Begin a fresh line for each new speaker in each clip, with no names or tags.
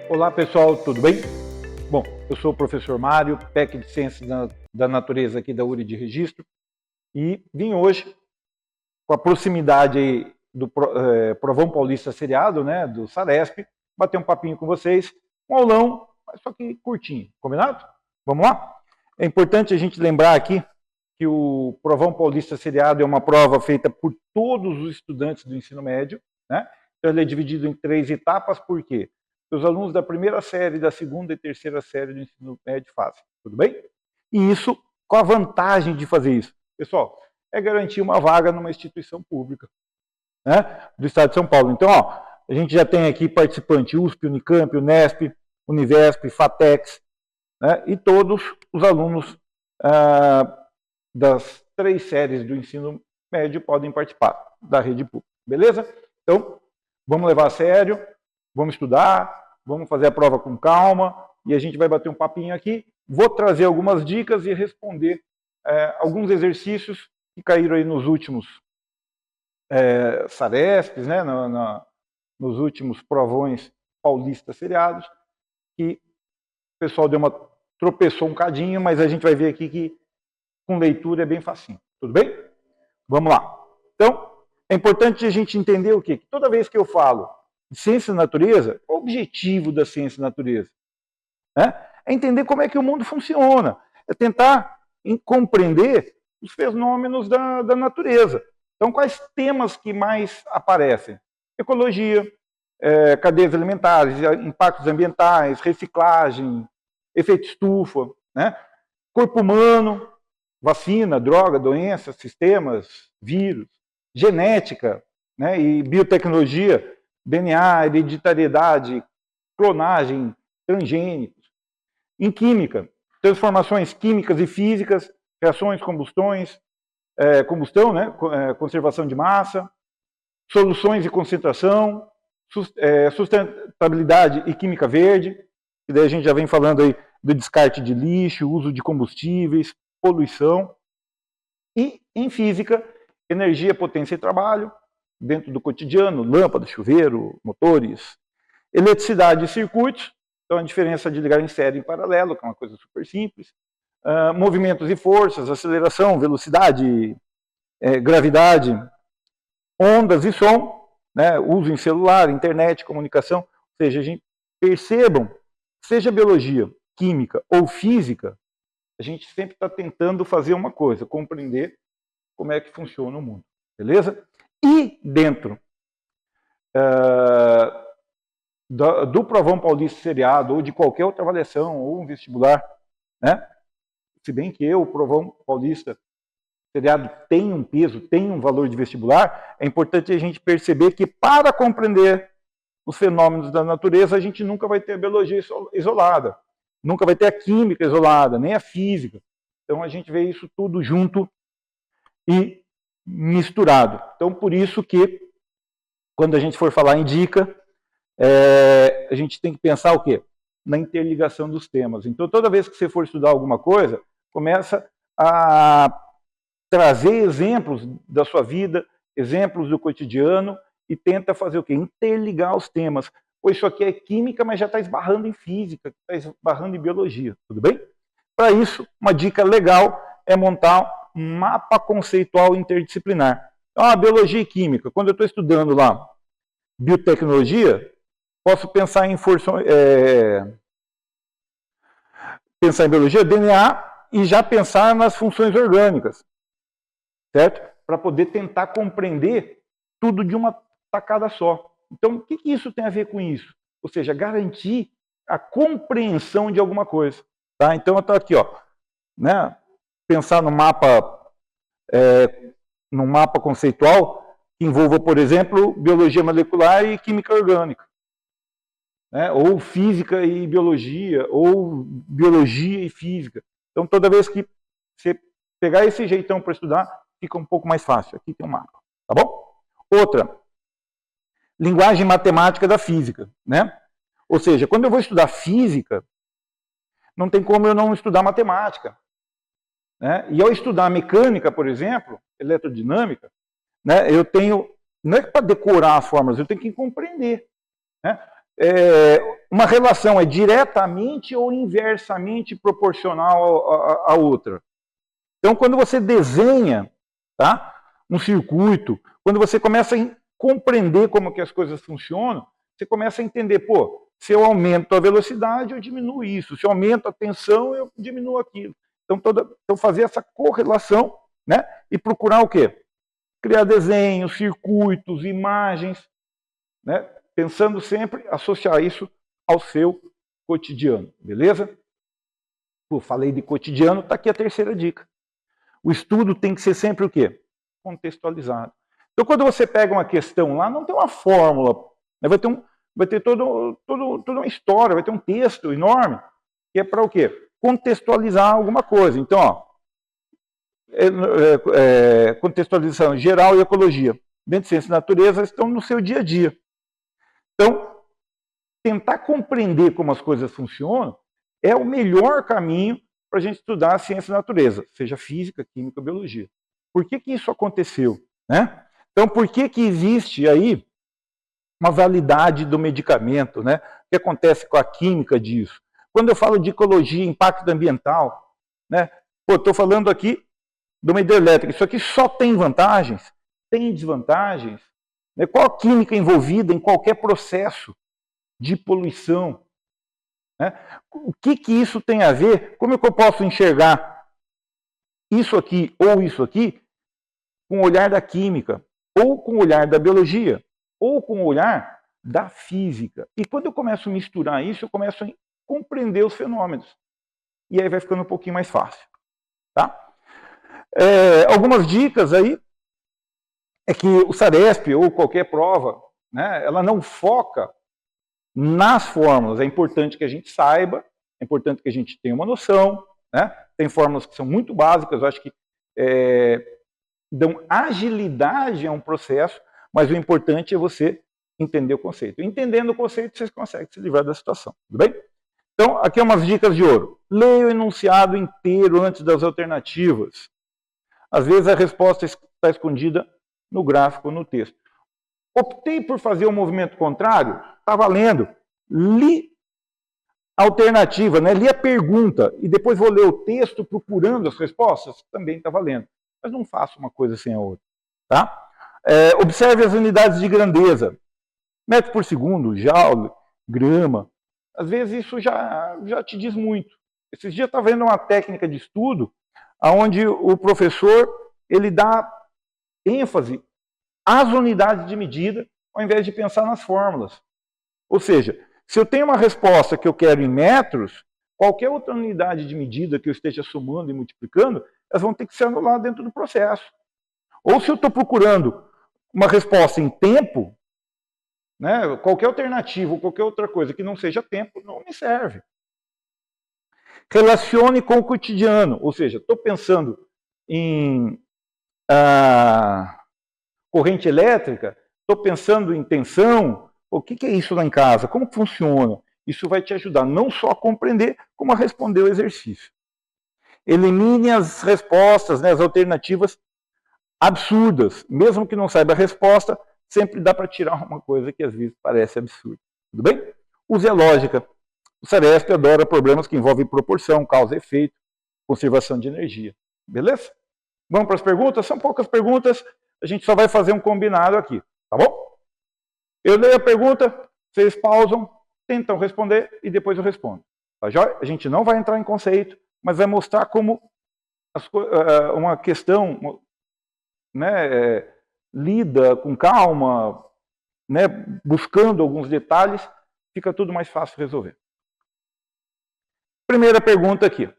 Olá pessoal, tudo bem? Bom, eu sou o professor Mário, PEC de Ciências da Natureza aqui da URI de Registro, e vim hoje, com a proximidade aí do Provão Paulista Seriado, né, do Saresp, bater um papinho com vocês, um aulão, mas só que curtinho, combinado? Vamos lá? É importante a gente lembrar aqui que o Provão Paulista Seriado é uma prova feita por todos os estudantes do ensino médio, né? Então ele é dividido em 3 etapas, por quê? Os alunos da primeira série, da segunda e terceira série do ensino médio fazem, tudo bem? E isso, qual a vantagem de fazer isso? Pessoal, é garantir uma vaga numa instituição pública, né, do estado de São Paulo. Então, ó, a gente já tem aqui participante USP, Unicamp, Unesp, Univesp, FATEX, né, e todos os alunos das 3 séries do ensino médio podem participar da rede pública, beleza? Então, vamos levar a sério, vamos estudar, vamos fazer a prova com calma e a gente vai bater um papinho aqui. Vou trazer algumas dicas e responder alguns exercícios que caíram aí nos últimos Saresps, né, nos últimos provões paulistas seriados, que o pessoal tropeçou um cadinho, mas a gente vai ver aqui que com leitura é bem facinho. Tudo bem? Vamos lá. Então, é importante a gente entender o quê? Que toda vez que eu falo de ciência da natureza, qual o objetivo da ciência da natureza? É entender como é que o mundo funciona, é tentar compreender os fenômenos da natureza. Então, quais temas que mais aparecem? Ecologia, cadeias alimentares, impactos ambientais, reciclagem, efeito estufa, né? Corpo humano, vacina, droga, doença, sistemas, vírus, genética, né? E biotecnologia, DNA, hereditariedade, clonagem, transgênicos. Em química, transformações químicas e físicas, reações, combustão, né? Conservação de massa, soluções e concentração, sustentabilidade e química verde, e daí a gente já vem falando aí do descarte de lixo, uso de combustíveis, poluição. E em física, energia, potência e trabalho, dentro do cotidiano, lâmpada, chuveiro, motores, eletricidade e circuitos, então a diferença de ligar em série e em paralelo, que é uma coisa super simples, movimentos e forças, aceleração, velocidade, gravidade, ondas e som, né, uso em celular, internet, comunicação, ou seja, a gente percebam, seja biologia, química ou física, a gente sempre está tentando fazer uma coisa, compreender como é que funciona o mundo, beleza? E dentro do Provão Paulista Seriado, ou de qualquer outra avaliação, ou um vestibular, né? Se bem que o Provão Paulista Seriado tem um peso, tem um valor de vestibular, é importante a gente perceber que para compreender os fenômenos da natureza, a gente nunca vai ter a biologia isolada, nunca vai ter a química isolada, nem a física. Então a gente vê isso tudo junto e misturado. Então por isso que, quando a gente for falar em dica, a gente tem que pensar o quê? Na interligação dos temas. Então toda vez que você for estudar alguma coisa, começa a trazer exemplos da sua vida, exemplos do cotidiano, e tenta fazer o quê? Interligar os temas. Pois isso aqui é química, mas já está esbarrando em física, está esbarrando em biologia, tudo bem? Para isso, uma dica legal é montar um mapa conceitual interdisciplinar. Então, a biologia e química, quando eu estou estudando lá biotecnologia, posso pensar em biologia, DNA, e já pensar nas funções orgânicas, certo? Para poder tentar compreender tudo de uma tacada só. Então, o que isso tem a ver com isso? Ou seja, garantir a compreensão de alguma coisa. Tá? Então, eu estou aqui, ó, né? Pensar no mapa conceitual que envolva, por exemplo, biologia molecular e química orgânica, né? Ou física e biologia, ou biologia e física. Então, toda vez que você pegar esse jeitão para estudar, fica um pouco mais fácil. Aqui tem um mapa, tá bom? Outra, linguagem matemática da física, né? Ou seja, quando eu vou estudar física, não tem como eu não estudar matemática, né? E ao estudar mecânica, por exemplo, eletrodinâmica, né, eu tenho, não é para decorar as fórmulas, eu tenho que compreender, né? uma relação é diretamente ou inversamente proporcional à outra. Então, quando você desenha, tá, um circuito, quando você começa a compreender como que as coisas funcionam, você começa a entender, pô, se eu aumento a velocidade, eu diminuo isso. Se eu aumento a tensão, eu diminuo aquilo. Então fazer essa correlação, né, e procurar o quê? Criar desenhos, circuitos, imagens, né, pensando sempre associar isso ao seu cotidiano, beleza? Pô, falei de cotidiano, está aqui a terceira dica. O estudo tem que ser sempre o quê? Contextualizado. Então, quando você pega uma questão lá, não tem uma fórmula, né? Vai ter toda uma história, vai ter um texto enorme, que é para o quê? Contextualizar alguma coisa. Então, ó, contextualização geral e ecologia. Dentro de ciência e natureza estão no seu dia a dia. Então, tentar compreender como as coisas funcionam é o melhor caminho para a gente estudar a ciência e natureza, seja física, química, biologia. Por que isso aconteceu? Né? Então, por que existe aí uma validade do medicamento? Né? O que acontece com a química disso? Quando eu falo de ecologia, impacto ambiental, né? Estou falando aqui de uma hidrelétrica. Isso aqui só tem vantagens? Tem desvantagens? Né? Qual a química envolvida em qualquer processo de poluição? Né? O que isso tem a ver? Como é que eu posso enxergar isso aqui ou isso aqui com o olhar da química, ou com o olhar da biologia, ou com o olhar da física? E quando eu começo a misturar isso, eu começo a compreender os fenômenos. E aí vai ficando um pouquinho mais fácil. Tá? Algumas dicas aí é que o SARESP ou qualquer prova, né, ela não foca nas fórmulas. É importante que a gente saiba, é importante que a gente tenha uma noção, né? Tem fórmulas que são muito básicas, eu acho que dão agilidade a um processo, mas o importante é você entender o conceito. Entendendo o conceito, você consegue se livrar da situação, tudo bem? Então, aqui é umas dicas de ouro. Leia o enunciado inteiro antes das alternativas. Às vezes a resposta está escondida no gráfico ou no texto. Optei por fazer o movimento contrário? Está valendo. Li a alternativa, né? Li a pergunta e depois vou ler o texto procurando as respostas? Também está valendo. Mas não faça uma coisa sem a outra. Tá? Observe as unidades de grandeza. Metro por segundo, joule, grama. Às vezes isso já te diz muito. Esses dias eu estava vendo uma técnica de estudo onde o professor ele dá ênfase às unidades de medida ao invés de pensar nas fórmulas. Ou seja, se eu tenho uma resposta que eu quero em metros, qualquer outra unidade de medida que eu esteja somando e multiplicando, elas vão ter que ser anuladas dentro do processo. Ou se eu estou procurando uma resposta em tempo, né, qualquer alternativa ou qualquer outra coisa que não seja tempo não me serve. Relacione com o cotidiano, ou seja, estou pensando em corrente elétrica, estou pensando em tensão, o que é isso lá em casa, como funciona? Isso vai te ajudar não só a compreender, como a responder o exercício. Elimine as respostas, né, as alternativas absurdas. Mesmo que não saiba a resposta, sempre dá para tirar uma coisa que às vezes parece absurda. Tudo bem? Use a lógica. O SARESP adora problemas que envolvem proporção, causa e efeito, conservação de energia. Beleza? Vamos para as perguntas? São poucas perguntas, a gente só vai fazer um combinado aqui, tá bom? Eu leio a pergunta, vocês pausam, tentam responder e depois eu respondo. Tá joia? A gente não vai entrar em conceito, mas vai mostrar como uma questão, né, lida com calma, né, buscando alguns detalhes, fica tudo mais fácil de resolver. Primeira pergunta aqui.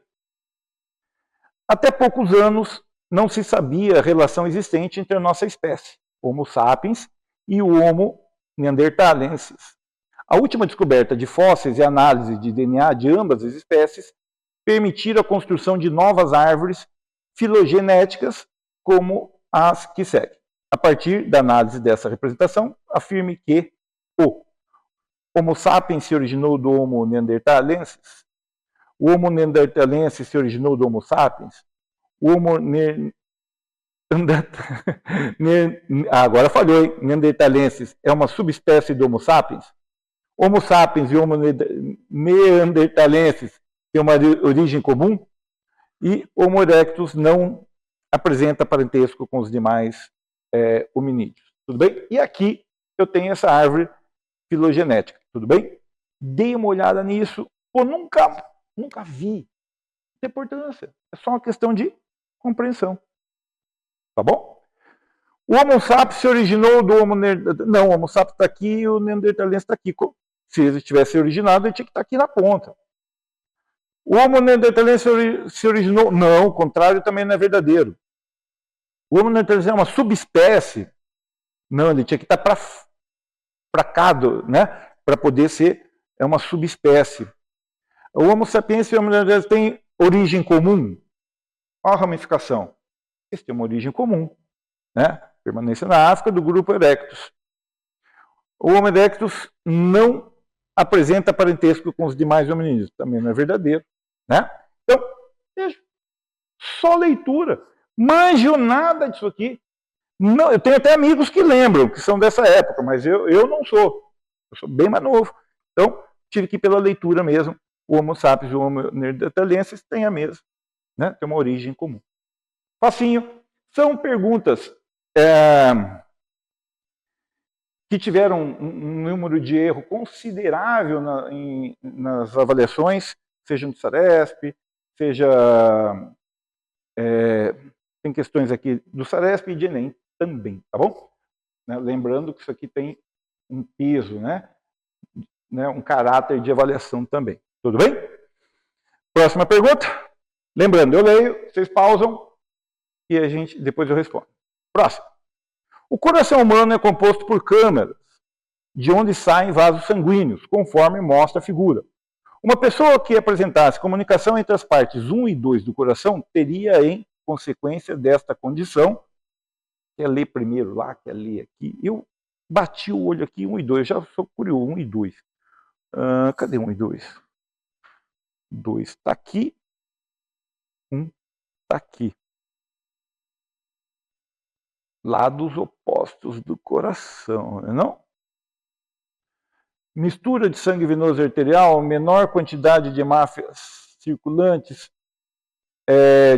Até poucos anos não se sabia a relação existente entre a nossa espécie, Homo sapiens, e o Homo neanderthalensis. A última descoberta de fósseis e análise de DNA de ambas as espécies permitiram a construção de novas árvores filogenéticas como as que seguem. A partir da análise dessa representação, afirme que o Homo sapiens se originou do Homo neanderthalensis, o Homo neanderthalensis se originou do Homo sapiens, o Homo agora falhou, hein? Neanderthalensis é uma subespécie do Homo sapiens, Homo sapiens e Homo neanderthalensis têm uma origem comum e Homo erectus não apresenta parentesco com os demais hominídeos. Tudo bem? E aqui eu tenho essa árvore filogenética. Tudo bem? Dei uma olhada nisso. Pô, nunca vi. Não tem importância. É só uma questão de compreensão. Tá bom? O Homo sapiens se originou do Homo neanderthalensis. Não, o Homo sapiens está aqui e o Neanderthalensis está aqui. Se ele tivesse originado, ele tinha que estar aqui na ponta. O Homo neanderthalensis se originou... Não, o contrário também não é verdadeiro. O Homo neanderthalensis é uma subespécie. Não, ele tinha que estar para cá, né? Para poder ser uma subespécie. O Homo sapiens e o Homo neanderthalensis têm origem comum. Olha a ramificação. Esse tem uma origem comum, né? Permanência na África do grupo Erectus. O Homo erectus não apresenta parentesco com os demais hominídeos. Também não é verdadeiro, né? Então, veja, só leitura. Manjo nada disso aqui. Não, eu tenho até amigos que lembram, que são dessa época, mas eu não sou. Eu sou bem mais novo. Então, tive que ir pela leitura mesmo. O Homo sapiens e o Homo neanderthalensis têm a mesma, né? Tem uma origem comum. Facinho. São perguntas que tiveram um número de erro considerável nas avaliações, seja no Saresp, seja... tem questões aqui do Saresp e de Enem também, tá bom? Né? Lembrando que isso aqui tem um peso, né? Um caráter de avaliação também. Tudo bem? Próxima pergunta. Lembrando, eu leio, vocês pausam e depois eu respondo. Próximo. O coração humano é composto por câmaras, de onde saem vasos sanguíneos, conforme mostra a figura. Uma pessoa que apresentasse comunicação entre as partes 1 e 2 do coração teria, em consequência desta condição, quer ler primeiro lá, quer ler aqui. Eu bati o olho aqui, 1 e 2, já sou curioso, 1 e 2. Cadê 1 e 2? 2 está aqui, 1 está aqui. Lados opostos do coração, não? Mistura de sangue venoso e arterial, menor quantidade de hemácias circulantes,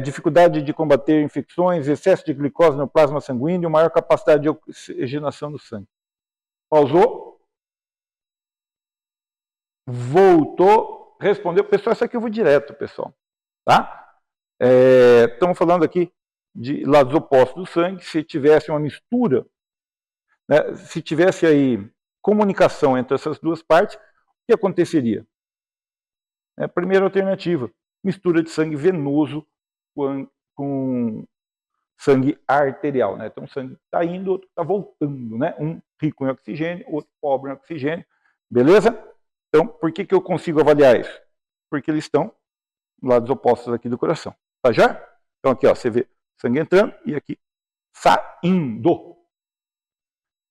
dificuldade de combater infecções, excesso de glicose no plasma sanguíneo, maior capacidade de oxigenação do sangue. Pausou. Voltou. Respondeu. Pessoal, isso aqui eu vou direto, pessoal. Tá? Estamos falando aqui de lados opostos do sangue. Se tivesse uma mistura, né, se tivesse aí comunicação entre essas duas partes, o que aconteceria? Primeira alternativa, mistura de sangue venoso com sangue arterial. Né? Então, o sangue está indo, outro está voltando. Né? Um rico em oxigênio, outro pobre em oxigênio. Beleza? Então, por que eu consigo avaliar isso? Porque eles estão lados opostos aqui do coração. Tá já? Então, aqui, ó, você vê sangue entrando e aqui saindo.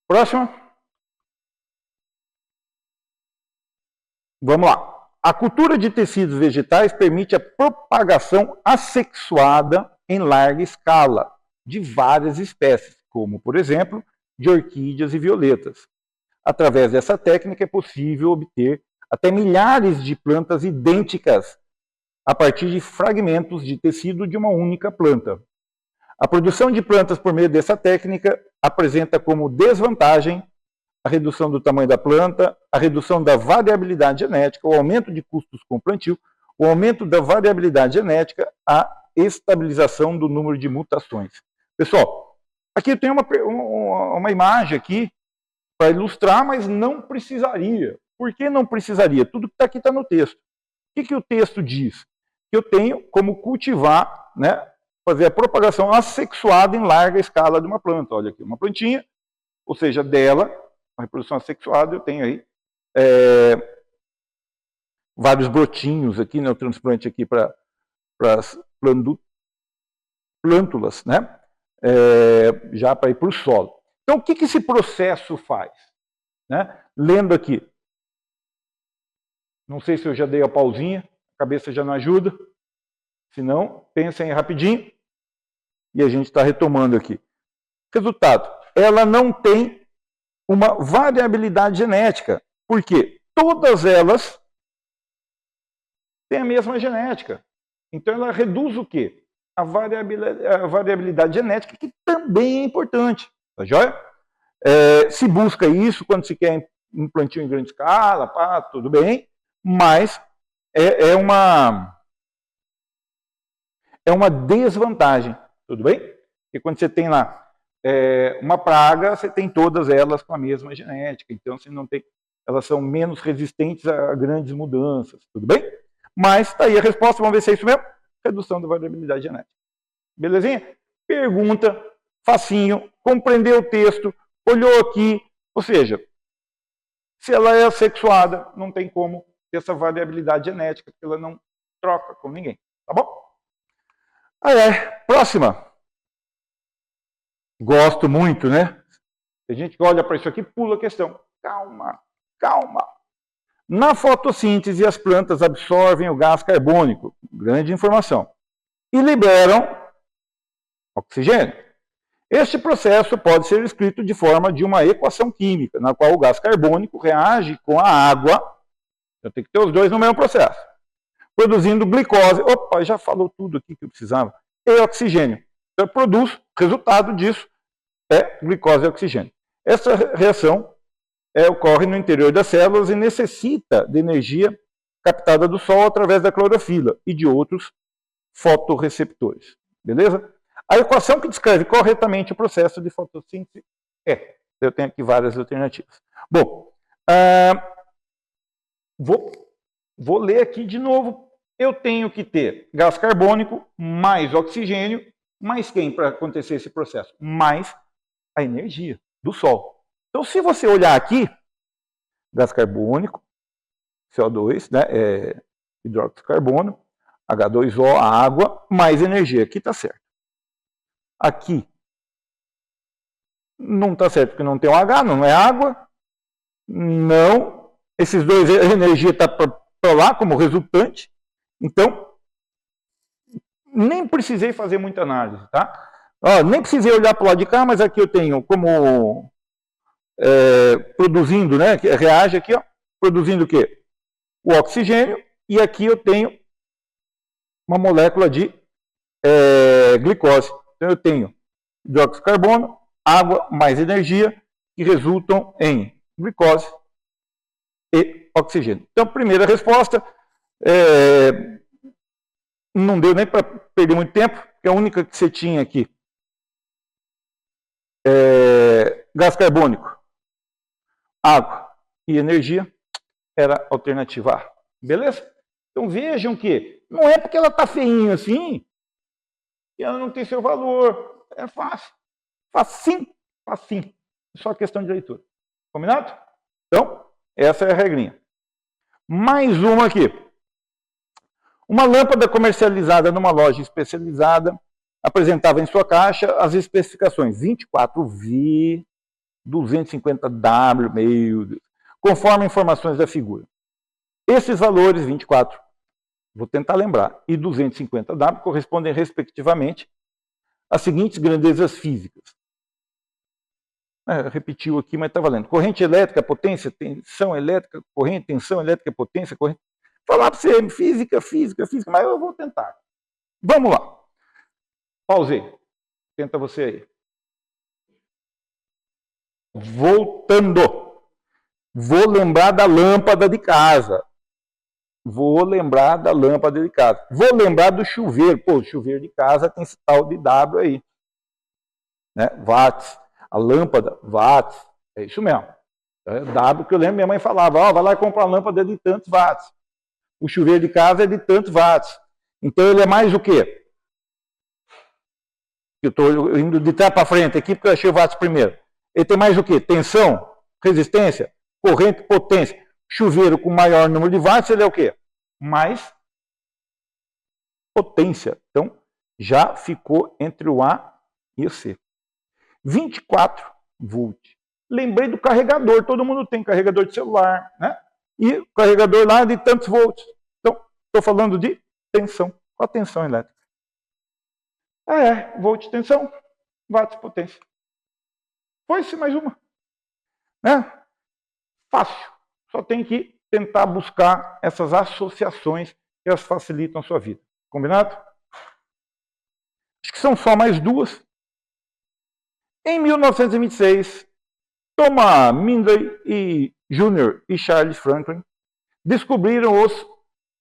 Próxima. Vamos lá. A cultura de tecidos vegetais permite a propagação assexuada em larga escala de várias espécies, como, por exemplo, de orquídeas e violetas. Através dessa técnica é possível obter até milhares de plantas idênticas a partir de fragmentos de tecido de uma única planta. A produção de plantas por meio dessa técnica apresenta como desvantagem a redução do tamanho da planta, a redução da variabilidade genética, o aumento de custos com o plantio, o aumento da variabilidade genética, a estabilização do número de mutações. Pessoal, aqui eu tenho uma imagem aqui para ilustrar, mas não precisaria. Por que não precisaria? Tudo que está aqui está no texto. O que o texto diz? Que eu tenho como cultivar, né, fazer a propagação assexuada em larga escala de uma planta. Olha aqui, uma plantinha, ou seja, dela, a reprodução assexuada, eu tenho aí vários brotinhos aqui, né, o transplante aqui para as plântulas, né, já para ir para o solo. Então, o que esse processo faz? Né? Lendo aqui, não sei se eu já dei a pausinha, a cabeça já não ajuda, se não, pensem rapidinho, e a gente está retomando aqui. Resultado, ela não tem uma variabilidade genética. Por quê? todas elas têm a mesma genética. Então ela reduz o quê? A variabilidade genética, que também é importante. Tá joia? Se busca isso quando se quer um plantio em grande escala, pá, tudo bem, mas é uma desvantagem, tudo bem? Porque quando você tem lá uma praga, você tem todas elas com a mesma genética, então você não tem, elas são menos resistentes a grandes mudanças, tudo bem? Mas tá aí a resposta, vamos ver se é isso mesmo. Redução da variabilidade genética. Belezinha? Pergunta, facinho, compreendeu o texto, olhou aqui, ou seja, se ela é assexuada, não tem como ter essa variabilidade genética, porque ela não troca com ninguém, tá bom? Próxima. Gosto muito, né? Tem gente que olha para isso aqui e pula a questão. Calma, calma. Na fotossíntese, as plantas absorvem o gás carbônico, grande informação, e liberam oxigênio. Este processo pode ser escrito de forma de uma equação química, na qual o gás carbônico reage com a água, eu tenho que ter os dois no mesmo processo, produzindo glicose, opa, já falou tudo aqui que eu precisava, e oxigênio. Então, eu produzo, resultado disso é glicose e oxigênio. Essa reação ocorre no interior das células e necessita de energia captada do Sol através da clorofila e de outros fotorreceptores. Beleza? A equação que descreve corretamente o processo de fotossíntese eu tenho aqui várias alternativas. Bom, vou ler aqui de novo. Eu tenho que ter gás carbônico mais oxigênio, mais quem para acontecer esse processo? Mais a energia do Sol. Então, se você olhar aqui, gás carbônico, CO2, né, hidróxido de carbono, H2O, a água, mais energia. Aqui está certo. Aqui não está certo porque não tem o H, não é água. Não. Esses dois, a energia está para lá como resultante. Então, nem precisei fazer muita análise, tá? Nem precisei olhar para o lado de cá, mas aqui eu tenho como produzindo, né? Reage aqui, ó, produzindo o quê? O oxigênio, e aqui eu tenho uma molécula de glicose. Então eu tenho dióxido de carbono, água mais energia, que resultam em glicose e oxigênio. Então, primeira resposta, não deu nem para perder muito tempo, porque a única que você tinha aqui gás carbônico, água e energia, era a alternativa A. Beleza? Então vejam que não é porque ela está feinha assim que ela não tem seu valor. É fácil. Facinho, facinho. Só questão de leitura. Combinado? Então, essa é a regrinha. Mais uma aqui. Uma lâmpada comercializada numa loja especializada apresentava em sua caixa as especificações 24V, 250W, meu Deus, conforme informações da figura. Esses valores, 24, vou tentar lembrar, e 250W correspondem respectivamente às seguintes grandezas físicas. Repetiu aqui, mas está valendo. Corrente elétrica, potência, tensão elétrica, corrente, tensão elétrica, potência, corrente. Falar para você, física, mas eu vou tentar. Vamos lá. Pausei. Tenta você aí. Voltando. Vou lembrar da lâmpada de casa. Vou lembrar da lâmpada de casa. Vou lembrar do chuveiro. Pô, o chuveiro de casa tem esse tal de W aí. Né? Watts. A lâmpada, watts. É isso mesmo. W que eu lembro, minha mãe falava, vai lá e compra uma lâmpada de tantos watts. O chuveiro de casa é de tantos watts. Então ele é mais o quê? Eu estou indo de trás para frente aqui porque eu achei o watts primeiro. Ele tem mais o quê? Tensão, resistência, corrente, potência. Chuveiro com maior número de watts, ele é o quê? Mais potência. Então, já ficou entre o A e o C. 24 volts. Lembrei do carregador. Todo mundo tem carregador de celular, né? E o carregador lá é de tantos volts. Então, estou falando de tensão. Qual a tensão elétrica? Volt tensão, watts potência. Foi-se mais uma. Né? Fácil. Só tem que tentar buscar essas associações que elas facilitam a sua vida. Combinado? Acho que são só mais duas. Em 1926, Thomas Mindley Jr. e Charles Franklin descobriram os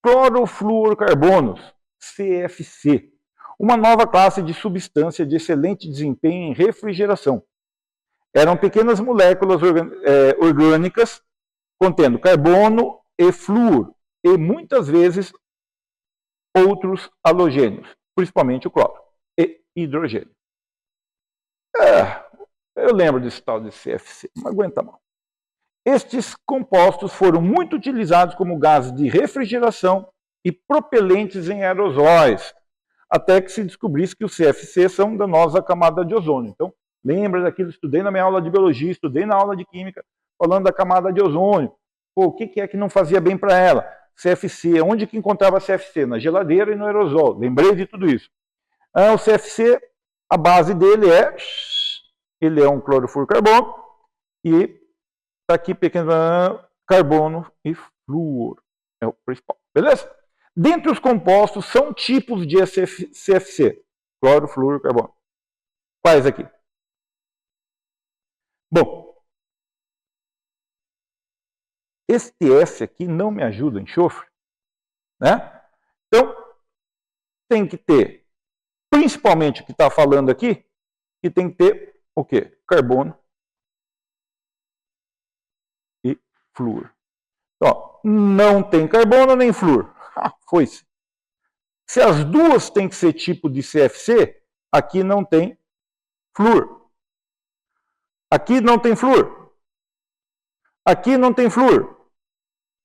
clorofluorcarbonos, CFC, uma nova classe de substância de excelente desempenho em refrigeração. Eram pequenas moléculas orgânicas contendo carbono e flúor, e muitas vezes outros halogênios, principalmente o cloro e hidrogênio. Eu lembro desse tal de CFC, não aguenta mal. Estes compostos foram muito utilizados como gases de refrigeração e propelentes em aerosóis, até que se descobrisse que os CFC são da nossa camada de ozônio. Então, lembra daquilo que estudei na minha aula de biologia, estudei na aula de química, falando da camada de ozônio. Pô, o que é que não fazia bem para ela? CFC, onde que encontrava CFC? Na geladeira e no aerosol. Lembrei de tudo isso. O CFC, a base dele ele é um clorofluorcarbono e está aqui pequeno carbono e flúor. É o principal. Beleza? Dentre os compostos, são tipos de CFC. Clorofluorcarbono. Quais aqui? Bom, este S aqui não me ajuda, enxofre. Né? Então, tem que ter, principalmente o que está falando aqui, que tem que ter o quê? Carbono e flúor. Então, não tem carbono nem flúor. Foi-se. Se as duas têm que ser tipo de CFC, aqui não tem flúor. Aqui não tem flúor. Aqui não tem flúor.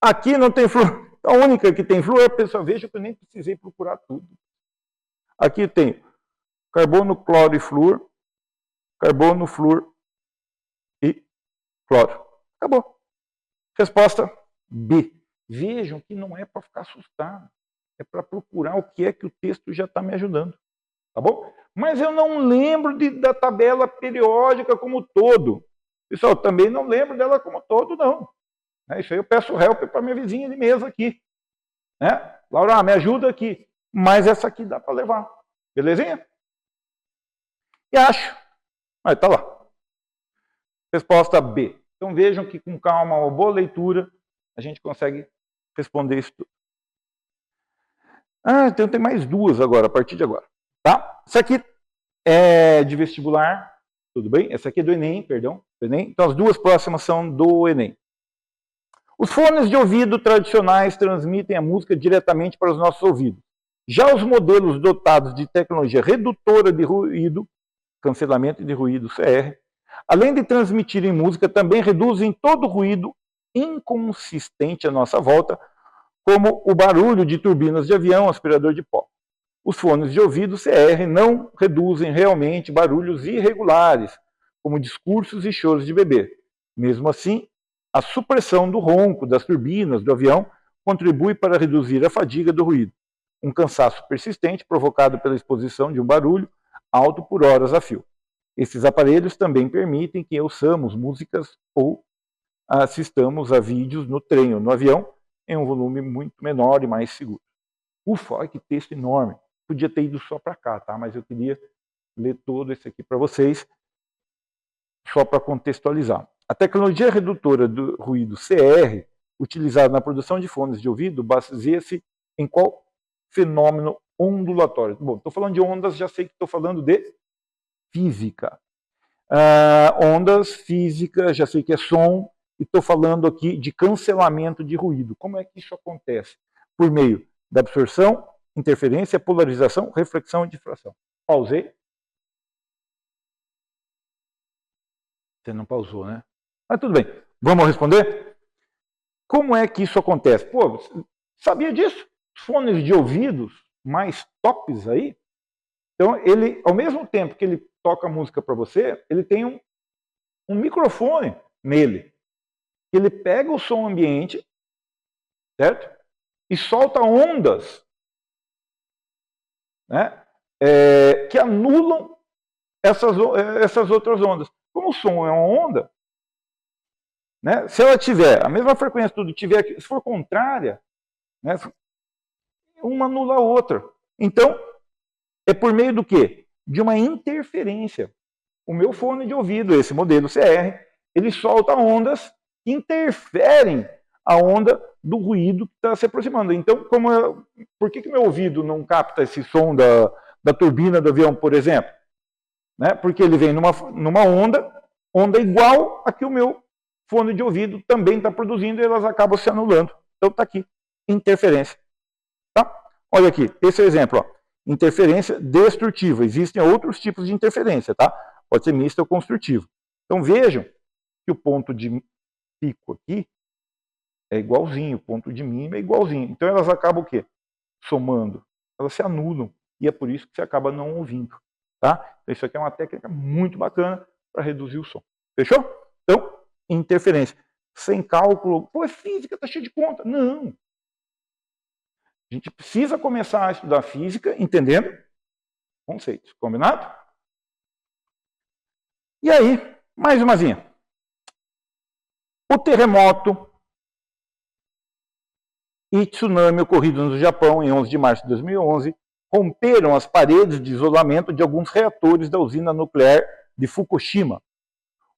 Aqui não tem flúor. A única que tem flúor, a pessoa veja que eu nem precisei procurar tudo. Aqui tem carbono, cloro e flúor. Carbono, flúor e cloro. Acabou. Resposta B. Vejam que não é para ficar assustado. É para procurar o que é que o texto já está me ajudando. Tá bom? Mas eu não lembro da tabela periódica como todo. Pessoal, eu também não lembro dela como todo, não. Isso aí eu peço help para minha vizinha de mesa aqui. Né? Laura, me ajuda aqui. Mas essa aqui dá para levar. Belezinha? E acho. Mas tá lá. Resposta B. Então vejam que com calma, uma boa leitura, a gente consegue responder isso tudo. Então tem mais duas agora, a partir de agora. Tá? Essa aqui é de vestibular, tudo bem? Essa aqui é do Enem, perdão. Do Enem. Então as duas próximas são do Enem. Os fones de ouvido tradicionais transmitem a música diretamente para os nossos ouvidos. Já os modelos dotados de tecnologia redutora de ruído, cancelamento de ruído, CR, além de transmitirem música, também reduzem todo o ruído inconsistente à nossa volta, como o barulho de turbinas de avião, aspirador de pó. Os fones de ouvido CR não reduzem realmente barulhos irregulares, como discursos e choros de bebê. Mesmo assim, a supressão do ronco das turbinas do avião contribui para reduzir a fadiga do ruído, um cansaço persistente provocado pela exposição de um barulho alto por horas a fio. Esses aparelhos também permitem que ouçamos músicas ou assistamos a vídeos no trem ou no avião em um volume muito menor e mais seguro. Ufa, olha que texto enorme. Podia ter ido só para cá, tá? Mas eu queria ler todo esse aqui para vocês, só para contextualizar. A tecnologia redutora do ruído CR, utilizada na produção de fones de ouvido, baseia-se em qual fenômeno ondulatório? Bom, estou falando de ondas, já sei que estou falando de física. Ondas, física, já sei que é som, e estou falando aqui de cancelamento de ruído. Como é que isso acontece? Por meio da absorção, interferência, polarização, reflexão e difração. Pausei. Você não pausou, né? Mas tudo bem. Vamos responder? Como é que isso acontece? Pô, sabia disso? Os fones de ouvidos mais tops aí, então ele, ao mesmo tempo que ele toca música para você, ele tem um microfone nele. Ele pega o som ambiente, certo? E solta ondas, né? Que anulam essas outras ondas. Como o som é uma onda, né? Se ela tiver a mesma frequência, tudo tiver, se for contrária, né? Uma anula a outra. Então, é por meio do quê? De uma interferência. O meu fone de ouvido, esse modelo CR, ele solta ondas que interferem a onda do ruído que está se aproximando. Então, por que meu ouvido não capta esse som da turbina do avião, por exemplo? Né? Porque ele vem numa onda igual a que o meu fone de ouvido também está produzindo e elas acabam se anulando. Então está aqui, interferência. Tá? Olha aqui, esse é o exemplo. Ó. Interferência destrutiva. Existem outros tipos de interferência, tá? Pode ser mista ou construtivo. Então vejam que o ponto de pico aqui é igualzinho, o ponto de mínima é igualzinho. Então elas acabam o quê? Somando. Elas se anulam. E é por isso que você acaba não ouvindo. Tá? Então isso aqui é uma técnica muito bacana para reduzir o som. Fechou? Então, interferência. Sem cálculo. Pô, é física, tá cheio de conta. Não. A gente precisa começar a estudar física entendendo conceitos. Combinado? E aí, mais umazinha. O terremoto e tsunami ocorridos no Japão em 11 de março de 2011 romperam as paredes de isolamento de alguns reatores da usina nuclear de Fukushima,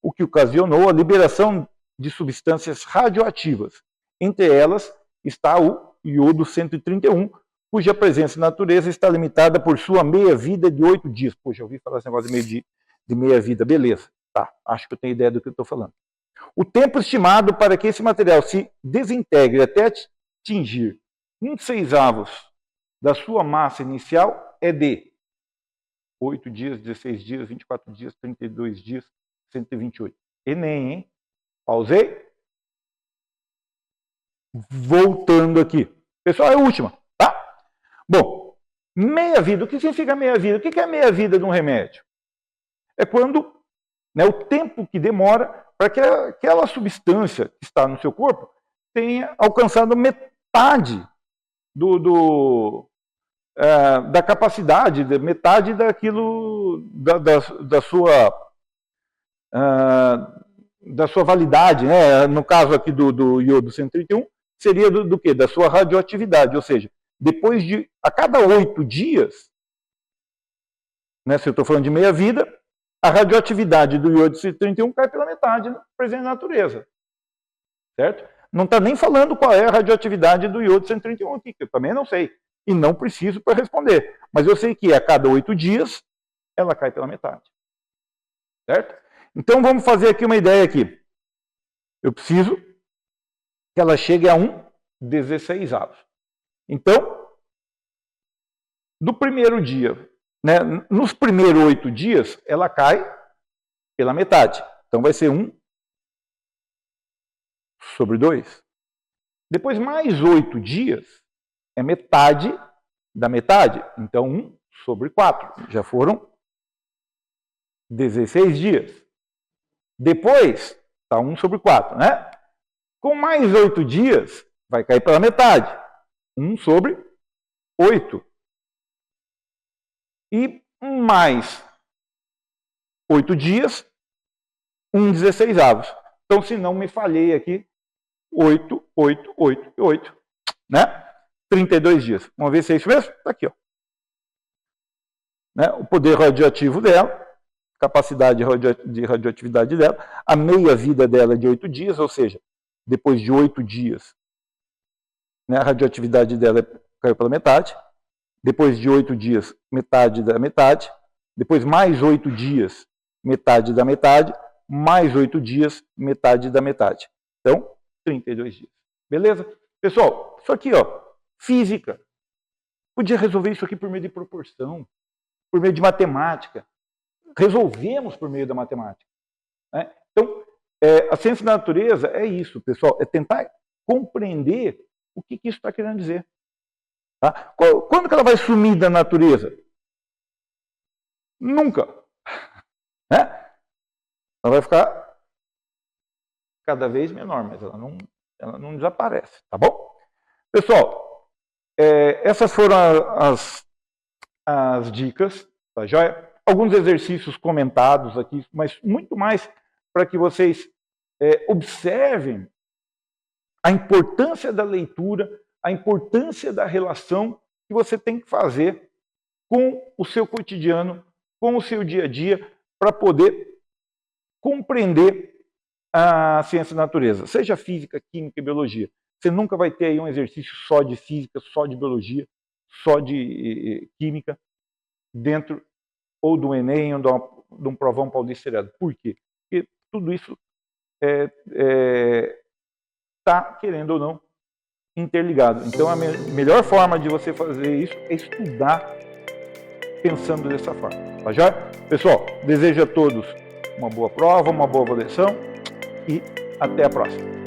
o que ocasionou a liberação de substâncias radioativas. Entre elas está o iodo 131, cuja presença na natureza está limitada por sua meia-vida de 8 dias. Poxa, eu ouvi falar esse negócio de meia-vida, beleza. Tá, acho que eu tenho ideia do que eu estou falando. O tempo estimado para que esse material se desintegre até atingir 1/6 da sua massa inicial é de 8 dias, 16 dias, 24 dias, 32 dias, 128. Enem, hein? Pausei. Voltando aqui. Pessoal, é a última, tá? Bom, meia-vida. O que significa meia-vida? O que é meia-vida de um remédio? É quando, né, o tempo que demora para que aquela substância que está no seu corpo tenha alcançado metade da capacidade, metade daquilo, da sua validade, né? No caso aqui do iodo 131, seria do quê? Da sua radioatividade, ou seja, depois de, a cada 8 dias, né, se eu estou falando de meia-vida, a radioatividade do iodo 131 cai pela metade presente na natureza, certo? Não está nem falando qual é a radioatividade do iodo 131 aqui, que eu também não sei. E não preciso para responder. Mas eu sei que a cada 8 dias, ela cai pela metade. Certo? Então vamos fazer aqui uma ideia aqui. Eu preciso que ela chegue a 1/16. Então, do primeiro dia, né, nos primeiros 8 dias, ela cai pela metade. Então vai ser 1/2. Depois, mais 8 dias, é metade da metade. Então, 1/4. Já foram 16 dias. Depois, está 1/4, né? Com mais 8 dias, vai cair pela metade. 1/8. E mais 8 dias, 1/16. Então, se não me falhei aqui, 8, 8, 8 e 8. Né? 32 dias. Vamos ver se é isso mesmo? Está aqui, ó. Né? O poder radioativo dela, capacidade de radioatividade dela, a meia-vida dela é de 8 dias, ou seja, depois de 8 dias, né, a radioatividade dela caiu pela metade. Depois de 8 dias, metade da metade. Depois, mais 8 dias, metade da metade. Mais 8 dias, metade da metade. Então, 32 dias. Beleza? Pessoal, isso aqui, ó, física. Podia resolver isso aqui por meio de proporção, por meio de matemática. Resolvemos por meio da matemática. Né? Então, a ciência da natureza é isso, pessoal, é tentar compreender o que isso está querendo dizer. Tá? Quando que ela vai sumir da natureza? Nunca. Né? Ela vai ficar cada vez menor, mas ela não desaparece, tá bom? Pessoal, essas foram as dicas, tá joia? Alguns exercícios comentados aqui, mas muito mais para que vocês observem a importância da leitura, a importância da relação que você tem que fazer com o seu cotidiano, com o seu dia a dia, para poder compreender a ciência da natureza, seja física, química e biologia. Você nunca vai ter aí um exercício só de física, só de biologia, só de química, dentro ou do Enem, ou de um provão paulista seriado. Por quê? Porque tudo isso está, querendo ou não, interligado. Então, a melhor forma de você fazer isso é estudar pensando dessa forma. Tá já? Pessoal, desejo a todos uma boa prova, uma boa avaliação e até a próxima.